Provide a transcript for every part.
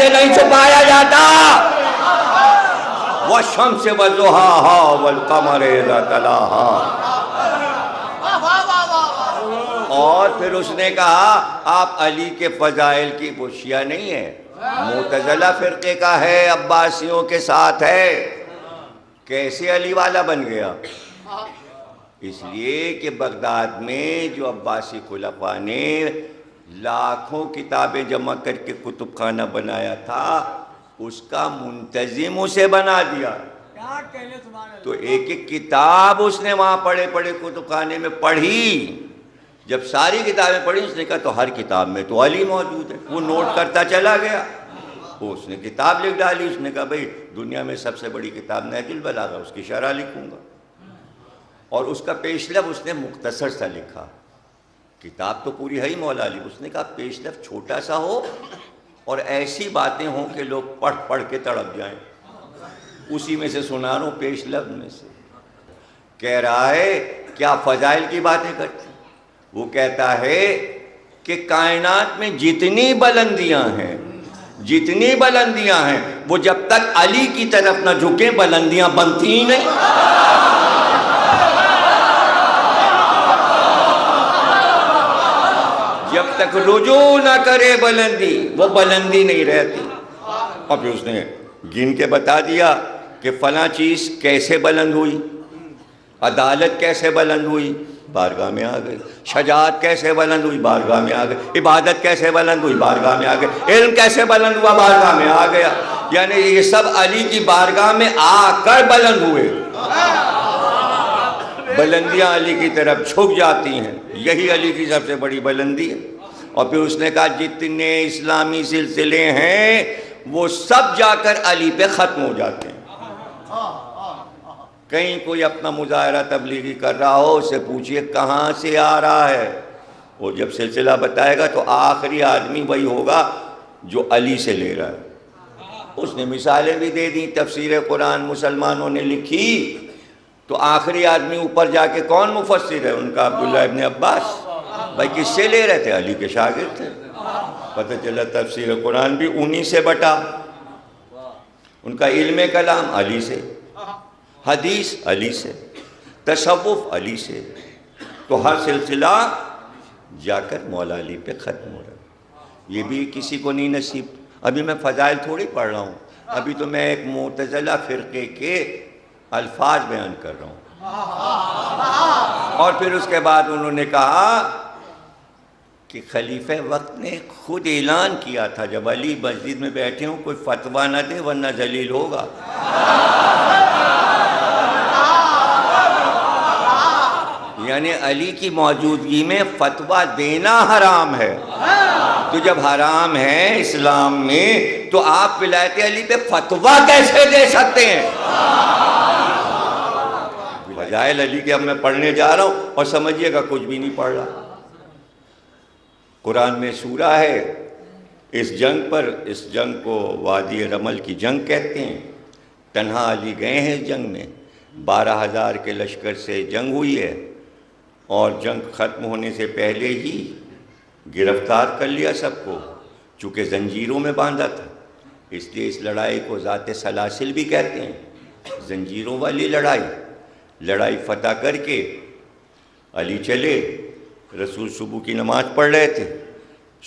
سے نہیں چھپایا جاتا. والشمس وضحاها والقمر اذا تلاها. اور پھر اس نے کہا آپ علی کے فضائل کی شیعہ نہیں ہے, معتزلہ فرقے کا ہے, عباسیوں کے ساتھ ہے. کیسے علی والا بن گیا؟ اس لیے کہ بغداد میں جو عباسی خلفاء نے لاکھوں کتابیں جمع کر کے کتب خانہ بنایا تھا, اس کا منتظم اسے بنا دیا. تو ایک ایک کتاب اس نے وہاں پڑھے کتب خانے میں پڑھی. جب ساری کتابیں پڑھی اس نے کہا تو ہر کتاب میں تو علی موجود ہے. وہ نوٹ کرتا چلا گیا, وہ اس نے کتاب لکھ ڈالی. اس نے کہا بھئی دنیا میں سب سے بڑی کتاب نہج البلاغہ, اس کی شرح لکھوں گا. اور اس کا پیش لفظ اس نے مختصر سا لکھا. کتاب تو پوری ہے ہی مولا علی. اس نے کہا پیش لفظ چھوٹا سا ہو اور ایسی باتیں ہوں کہ لوگ پڑھ کے تڑپ جائیں. اسی میں سے سنا رہا ہوں پیش لفظ میں سے. کہہ رہا ہے کیا فضائل کی باتیں کرتے. وہ کہتا ہے کہ کائنات میں جتنی بلندیاں ہیں وہ جب تک علی کی طرف نہ جھکے بلندیاں بنتی ہی نہیں. جب تک رجوع نہ کرے بلندی, وہ بلندی نہیں رہتی. اور پھر اس نے گن کے بتا دیا کہ فلاں چیز کیسے بلند ہوئی, عدالت کیسے بلند ہوئی, بارگاہ میں آ گئی. شجاعت کیسے بلند ہوئی, بارگاہ میں آ گئی. عبادت کیسے بلند ہوئی, بارگاہ میں آ گئی. علم کیسے بلند ہوا, بارگاہ میں آ گیا. یعنی یہ سب علی کی بارگاہ میں آ کر بلند ہوئے. بلندیاں علی کی طرف جھک جاتی ہیں, یہی علی کی سب سے بڑی بلندی ہے. اور پھر اس نے کہا جتنے اسلامی سلسلے ہیں وہ سب جا کر علی پہ ختم ہو جاتے ہیں. کہیں کوئی اپنا مظاہرہ تبلیغی کر رہا ہو, اسے پوچھئے کہاں سے آ رہا ہے. وہ جب سلسلہ بتائے گا تو آخری آدمی وہی ہوگا جو علی سے لے رہا ہے. اس نے مثالیں بھی دے دیں. تفسیر قرآن مسلمانوں نے لکھی تو آخری آدمی اوپر جا کے کون مفسر ہے ان کا, عبداللہ ابن عباس. بھائی کس سے لے رہے تھے, علی کے شاگرد تھے. پتہ چلا تفسیر قرآن بھی انہی سے بٹا. ان کا علم کلام علی سے, حدیث علی سے, تصوف علی سے. تو ہر سلسلہ جا کر مولا علی پہ ختم ہو رہا ہے. یہ بھی کسی کو نہیں نصیب. ابھی میں فضائل تھوڑی پڑھ رہا ہوں, ابھی تو میں ایک معتزلہ فرقے کے الفاظ بیان کر رہا ہوں. اور پھر اس کے بعد انہوں نے کہا کہ خلیفہ وقت نے خود اعلان کیا تھا جب علی مسجد میں بیٹھے ہوں کوئی فتویٰ نہ دے ورنہ ذلیل ہوگا. یعنی علی کی موجودگی میں فتویٰ دینا حرام ہے. تو جب حرام ہے اسلام میں تو آپ ولایت علی پہ فتویٰ کیسے دے سکتے ہیں؟ فضائل علی کے اب میں پڑھنے جا رہا ہوں اور سمجھیے گا کچھ بھی نہیں پڑھ رہا. قرآن میں سورہ ہے اس جنگ پر. اس جنگ کو وادی رمل کی جنگ کہتے ہیں. تنہا علی گئے ہیں اس جنگ میں. 12,000 کے لشکر سے جنگ ہوئی ہے اور جنگ ختم ہونے سے پہلے ہی گرفتار کر لیا سب کو, چونکہ زنجیروں میں باندھا تھا. اس لیے اس لڑائی کو ذات سلاسل بھی کہتے ہیں, زنجیروں والی لڑائی. لڑائی فتح کر کے علی چلے. رسول صبح کی نماز پڑھ رہے تھے.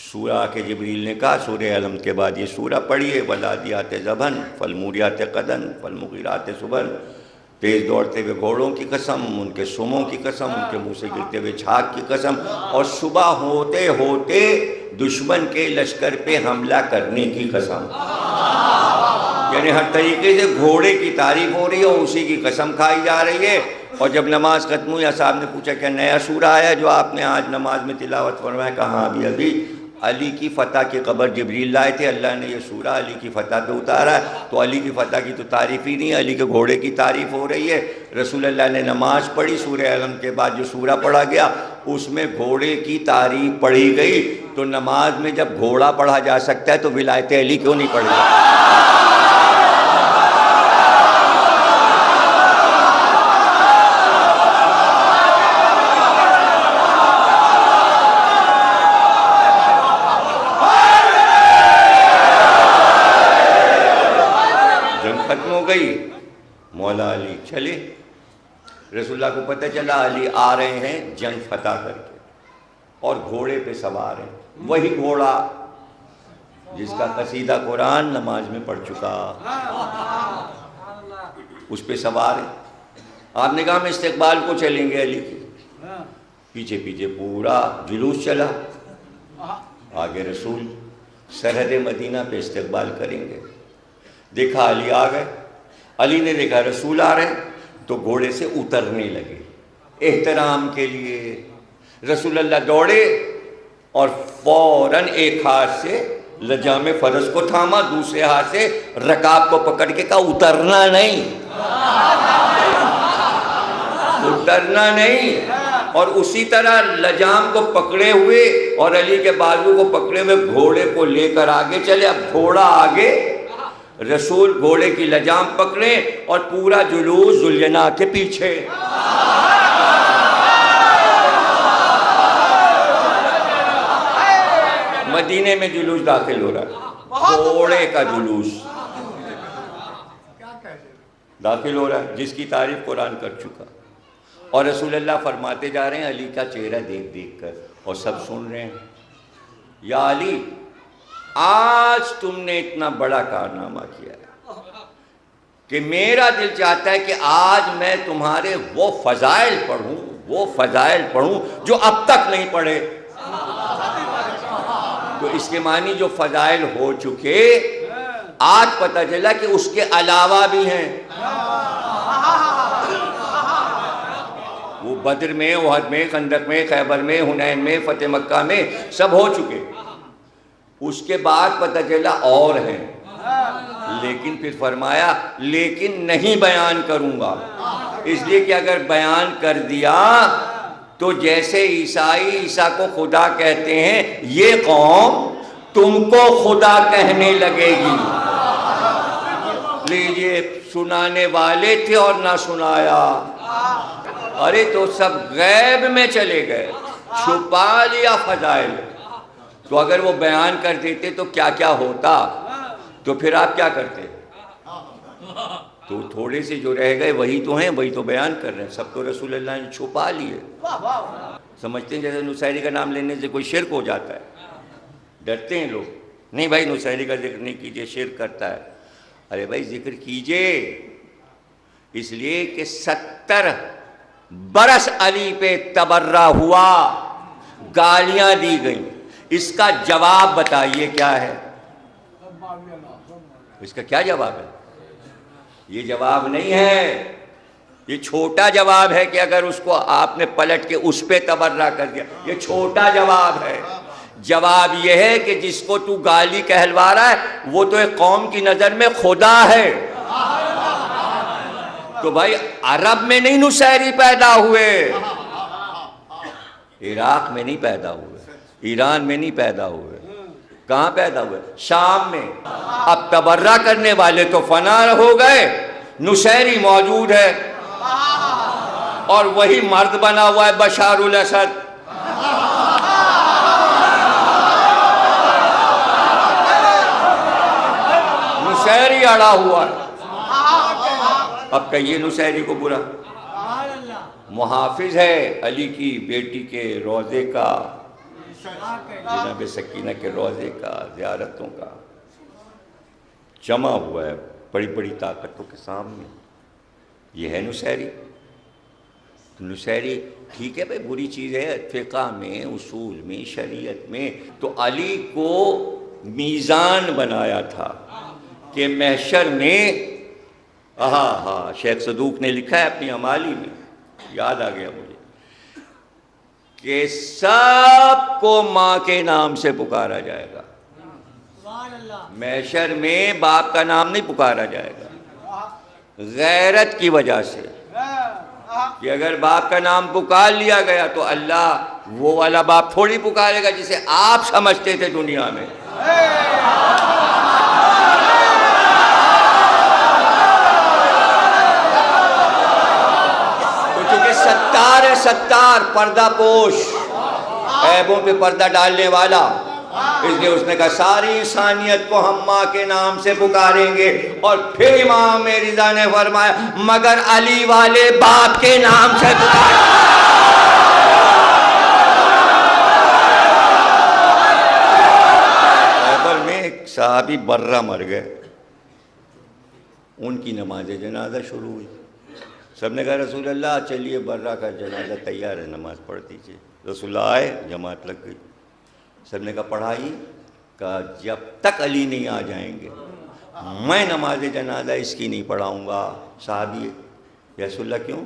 سورہ آ کے جبریل نے کہا سورہ علم کے بعد یہ سورہ پڑھیے, والعادیات ضبحا فالموریات قدحا فالمغیرات صبحا. تیز دوڑتے ہوئے گھوڑوں کی قسم, ان کے سموں کی قسم, ان کے منہ سے گرتے ہوئے جھاگ کی قسم, اور صبح ہوتے ہوتے دشمن کے لشکر پہ حملہ کرنے کی قسم. یعنی ہر طریقے سے گھوڑے کی تعریف ہو رہی ہے اور اسی کی قسم کھائی جا رہی ہے. اور جب نماز ختم ہوئی صاحب نے پوچھا کہ نیا سورہ آیا جو آپ نے آج نماز میں تلاوت فرمایا؟ کہاں ابھی علی کی فتح کی خبر جبریل لائے تھے, اللہ نے یہ سورہ علی کی فتح پہ اتارا ہے. تو علی کی فتح کی تو تعریف ہی نہیں ہے, علی کے گھوڑے کی تعریف ہو رہی ہے. رسول اللہ نے نماز پڑھی, سورہ علم کے بعد جو سورہ پڑھا گیا اس میں گھوڑے کی تعریف پڑھی گئی. تو نماز میں جب گھوڑا پڑھا جا سکتا ہے تو ولایت علی کیوں نہیں پڑھی؟ چلے. رسول اللہ کو پتہ چلا علی آ رہے ہیں جنگ فتح کر کے اور گھوڑے پہ سوار ہیں. وہی گھوڑا جس کا قصیدہ قرآن نماز میں پڑھ چکا, اس پہ سوار ہیں. آپ نے کہا ہم استقبال کو چلیں گے علی کے. پیچھے پیچھے پورا جلوس چلا, آگے رسول سرحد مدینہ پہ استقبال کریں گے. دیکھا علی آ گئے. علی نے دیکھا رسول آ رہے ہیں تو گھوڑے سے اترنے لگے احترام کے لیے. رسول اللہ دوڑے اور فوراً ایک ہاتھ سے لجام فرس کو تھاما, دوسرے ہاتھ سے رکاب کو پکڑ کے کہا اترنا نہیں, اترنا نہیں. اور اسی طرح لجام کو پکڑے ہوئے اور علی کے بازو کو پکڑے ہوئے گھوڑے کو لے کر آگے چلے. اب گھوڑا آگے, رسول گھوڑے کی لجام پکڑے اور پورا جلوس ذوالجناح کے پیچھے. مدینے میں جلوس داخل ہو رہا ہے, گھوڑے کا جلوس داخل ہو رہا ہے جس کی تعریف قرآن کر چکا. اور رسول اللہ فرماتے جا رہے ہیں علی کا چہرہ دیکھ دیکھ کر, اور سب سن رہے ہیں, یا علی آج تم نے اتنا بڑا کارنامہ کیا ہے کہ میرا دل چاہتا ہے کہ آج میں تمہارے وہ فضائل پڑھوں جو اب تک نہیں پڑھے. تو اس کے معنی جو فضائل ہو چکے آج پتہ چلا کہ اس کے علاوہ بھی ہیں. وہ بدر میں, احد میں, خندق میں, خیبر میں, حنین میں, فتح مکہ میں سب ہو چکے. اس کے بعد پتہ چلا اور ہیں, لیکن پھر فرمایا لیکن نہیں بیان کروں گا, اس لیے کہ اگر بیان کر دیا تو جیسے عیسیٰ کو خدا کہتے ہیں, یہ قوم تم کو خدا کہنے لگے گی. لیجئے سنانے والے تھے اور نہ سنایا. ارے تو سب غیب میں چلے گئے, چھپا لیا فضائل. تو اگر وہ بیان کر دیتے تو کیا کیا ہوتا, تو پھر آپ کیا کرتے؟ تو تھوڑے سے جو رہ گئے وہی تو ہیں, وہی تو بیان کر رہے ہیں. سب تو رسول اللہ نے چھپا لیے. سمجھتے ہیں جیسے نصیری کا نام لینے سے کوئی شرک ہو جاتا ہے, ڈرتے ہیں لوگ. نہیں بھائی نصیری کا ذکر نہیں کیجئے, شرک کرتا ہے. ارے بھائی ذکر کیجئے, اس لیے کہ 70 برس علی پہ تبرہ ہوا, گالیاں دی گئیں. اس کا جواب بتائیے کیا ہے؟ اس کا کیا جواب ہے؟ یہ جواب نہیں ہے, یہ چھوٹا جواب ہے کہ اگر اس کو آپ نے پلٹ کے اس پہ تبرہ کر دیا, یہ چھوٹا جواب ہے. جواب یہ ہے کہ جس کو تو گالی کہلوا رہا ہے وہ تو ایک قوم کی نظر میں خدا ہے. تو بھائی عرب میں نہیں نصیری پیدا ہوئے, عراق میں نہیں پیدا ہوئے, ایران میں نہیں پیدا ہوئے. کہاں پیدا ہوئے؟ شام میں. اب تبرہ کرنے والے تو فنا ہو گئے, نصیری موجود ہے اور وہی مرد بنا ہوا ہے بشار الاسد. نصیری اڑا ہوا ہے. اب کہیے نصیری کو برا. محافظ ہے علی کی بیٹی کے روضے کا, جناب سکینہ کے روضے کا, زیارتوں کا جمع ہوا ہے بڑی بڑی طاقتوں کے سامنے. یہ ہے نصیری. نصیری ٹھیک ہے بھائی, بری چیز ہے فقہ میں, اصول میں, شریعت میں. تو علی کو میزان بنایا تھا کہ محشر میں, شیخ صدوق نے لکھا ہے اپنی امالی میں, یاد آ گیا مجھے, کہ سب کو ماں کے نام سے پکارا جائے گا. محشر میں باپ کا نام نہیں پکارا جائے گا, غیرت کی وجہ سے کہ اگر باپ کا نام پکار لیا گیا تو اللہ وہ والا باپ تھوڑی پکارے گا جسے آپ سمجھتے تھے دنیا میں. ستار ہے, ستار, پردہ پوش, عیبوں پہ پردہ ڈالنے والا, اس لیے اس نے کہا ساری انسانیت کو ہم ماں کے نام سے پکاریں گے، اور پھر امام رضا نے فرمایا مگر علی والے باپ کے نام سے پکاریں گے۔ خیبر میں ایک صحابی برہ مر گئے، ان کی نماز جنازہ شروع ہوئی، سب نے کہا رسول اللہ چلیے برہ کا جنازہ تیار ہے، نماز پڑھ دیجیے۔ رسول اللہ آئے، جماعت لگ گئی، سب نے کہا پڑھائی، کہا جب تک علی نہیں آ جائیں گے میں نماز جنازہ اس کی نہیں پڑھاؤں گا۔ صحابی یا رسول اللہ کیوں؟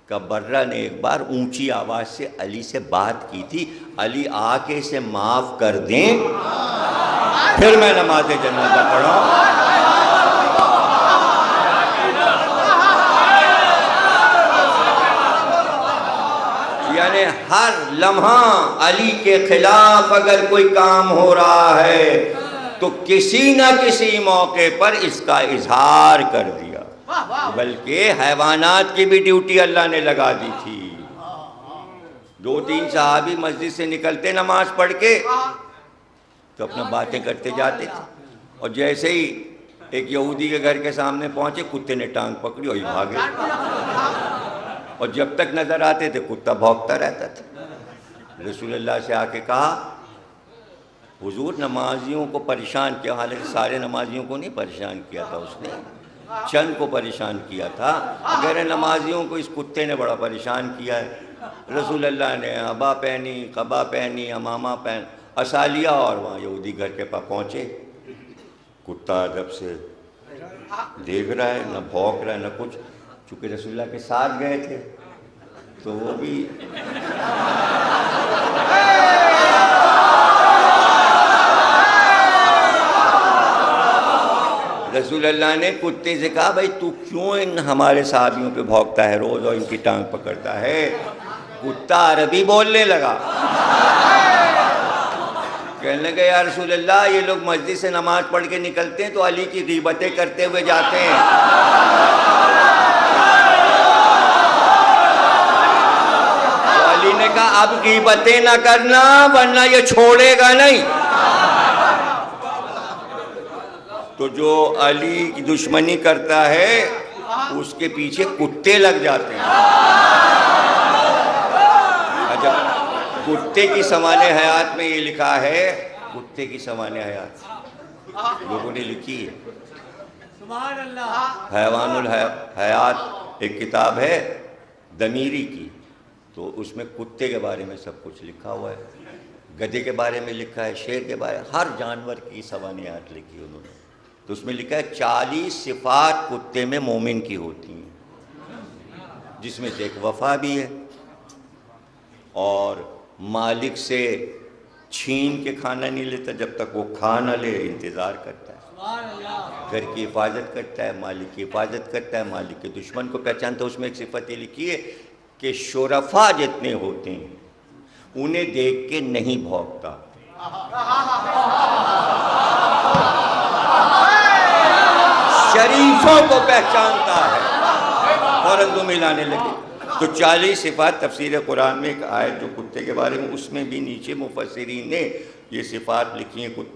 کہ برہ نے ایک بار اونچی آواز سے علی سے بات کی تھی، علی آ کے اسے معاف کر دیں پھر میں نماز جنازہ پڑھاؤں۔ یعنی ہر لمحہ علی کے خلاف اگر کوئی کام ہو رہا ہے تو کسی نہ کسی موقع پر اس کا اظہار کر دیا، بلکہ حیوانات کی بھی ڈیوٹی اللہ نے لگا دی تھی۔ 2-3 صحابی مسجد سے نکلتے نماز پڑھ کے تو اپنا باتیں کرتے جاتے تھے، اور جیسے ہی ایک یہودی کے گھر کے سامنے پہنچے کتے نے ٹانگ پکڑی اور یہ بھاگے، اور جب تک نظر آتے تھے کتا بھونکتا رہتا تھا۔ رسول اللہ سے آ کے کہا حضور نمازیوں کو پریشان کیا، حالانکہ سارے نمازیوں کو نہیں پریشان کیا تھا، اس نے چند کو پریشان کیا تھا، غیر نمازیوں کو اس کتے نے بڑا پریشان کیا ہے۔ رسول اللہ نے عبا پہنی، قبا پہنی، امامہ پہن عصا لیا، اور وہاں یہودی گھر کے پاس پہنچے، کتا ادب سے دیکھ رہا ہے، نہ بھونک رہا ہے نہ کچھ، چونکہ رسول اللہ کے ساتھ گئے تھے تو وہ بھی رسول اللہ نے کتے سے کہا بھائی تو کیوں ان ہمارے صحابیوں پہ بھونکتا ہے روز اور ان کی ٹانگ پکڑتا ہے؟ کتا عربی بولنے لگا، کہنے لگا یا رسول اللہ یہ لوگ مسجد سے نماز پڑھ کے نکلتے ہیں تو علی کی غیبتیں کرتے ہوئے جاتے ہیں۔ تو علی نے کہا اب غیبتیں نہ کرنا ورنہ یہ چھوڑے گا نہیں۔ تو جو علی کی دشمنی کرتا ہے اس کے پیچھے کتے لگ جاتے ہیں۔ اچھا، کتے کی سوانح حیات میں یہ لکھا ہے، کتے کی سوانح حیات لوگوں نے لکھی ہے، حیوان الحیات ایک کتاب ہے دمیری کی، تو اس میں کتے کے بارے میں سب کچھ لکھا ہوا ہے، گدھے کے بارے میں لکھا ہے، شیر کے بارے میں، ہر جانور کی سوانحیات لکھی انہوں نے۔ تو اس میں لکھا ہے 40 صفات کتے میں مومن کی ہوتی ہیں، جس میں سے ایک وفا بھی ہے، اور مالک سے چھین کے کھانا نہیں لیتا جب تک وہ کھا نہ لے، انتظار کرتا ہے، گھر کی حفاظت کرتا ہے، مالک کی حفاظت کرتا ہے، مالک کے دشمن کو پہچانتا ہے۔ اس میں ایک صفت یہ لکھی ہے کہ شرفا جتنے ہوتے ہیں انہیں دیکھ کے نہیں بھونکتا، شریفوں کو پہچانتا ہے، فوراً دم ہلانے لگے۔ تو 40 صفات تفسیر قرآن میں ایک آیت جو کتے کے بارے میں، اس میں بھی نیچے مفسرین نے یہ صفات لکھی ہیں کتے